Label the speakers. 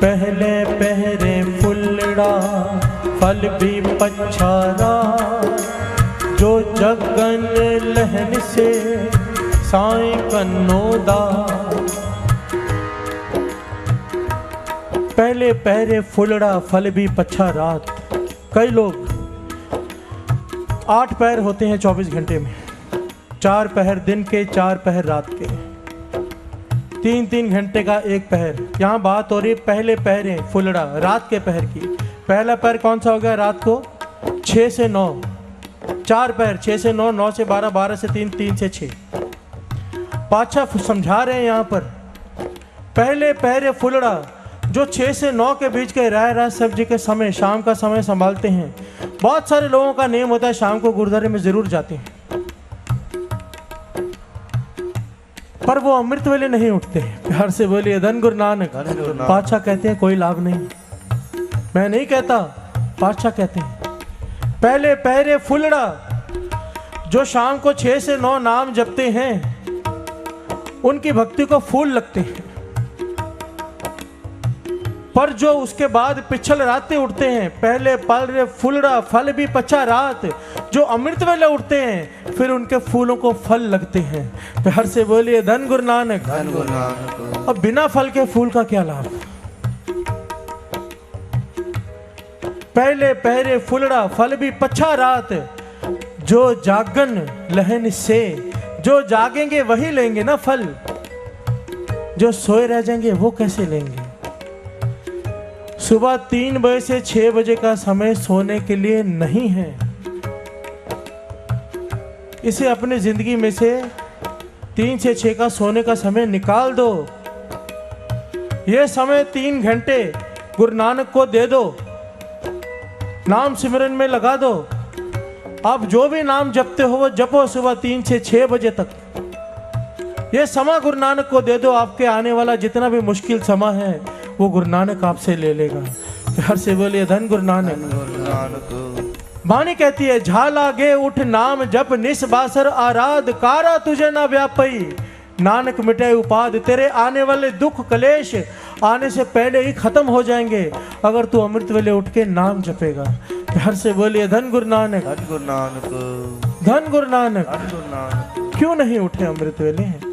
Speaker 1: पहले पहरे फुलड़ा फल भी पछारा, जो जगन लहन से साई कन्नोदा। पहले पहरे फुलड़ा फल भी पछा रात। कई लोग 8 पहर होते हैं 24 घंटे में, 4 पहर दिन के, 4 पहर रात के, 3-3 घंटे का एक पहर। यहाँ बात हो रही पहले पहरे फुलड़ा रात के पहर की। पहला पहर कौन सा हो गया? रात को 6 से 9, 4 पहर, 6 से 9, 9 से 12, 12 से 3, 3 से 6। पातशाह समझा रहे हैं यहाँ पर पहले पहरे फुलड़ा जो 6 से 9 के बीच के राय रात सब्जी के समय, शाम का समय संभालते हैं। बहुत सारे लोगों का नेम होता है शाम को गुरुद्वारे में जरूर जाते हैं, पर वो अमृत वेले नहीं उठते हैं। प्यार से बोलिए धन गुरु नानक। पातशाह कहते हैं कोई लाभ नहीं। मैं नहीं कहता, पातशाह कहते हैं पहले पहरे फुलड़ा जो शाम को 6 से 9 नाम जपते हैं, उनकी भक्ति को फूल लगते हैं। पर जो उसके बाद पिछल रातें उठते हैं, पहले पहरे फुलड़ा फल भी पछा रात, जो अमृत वेले उठते हैं, फिर उनके फूलों को फल लगते हैं। प्यार से बोलिए धन गुरु नानक।
Speaker 2: धन गुरु नानक।
Speaker 1: अब बिना फल के फूल का क्या लाभ? पहले पहरे फुलड़ा फल भी पछा रात, जो जागन लहन से, जो जागेंगे वही लेंगे ना फल, जो सोए रह जाएंगे वो कैसे लेंगे? सुबह 3 बजे से 6 बजे का समय सोने के लिए नहीं है। इसे अपनी जिंदगी में से 3 से 6 का सोने का समय निकाल दो। यह समय 3 घंटे गुरु नानक को दे दो, नाम सिमरन में लगा दो। आप जो भी नाम जपते हो वो जपो सुबह 3 से 6 बजे तक। यह समय गुरु नानक को दे दो। आपके आने वाला जितना भी मुश्किल समय है वो गुरु नानक आपसे ले लेगा। प्यार से बोलिए धन गुरु नानक। वाणी कहती है झाला गे उठ नाम जप निस बासर आराध, कारा तुझे ना व्यापई नानक मिटे उपाद। तेरे आने वाले दुख कलेश आने से पहले ही खत्म हो जाएंगे अगर तू अमृत वेले उठ के नाम जपेगा। प्यार से बोलिए धन गुरु नानक।
Speaker 2: धन गुरु नानक।
Speaker 1: धन गुरु नानक।
Speaker 2: धन गुरु नानक।
Speaker 1: क्यों नहीं उठे अमृत वेले?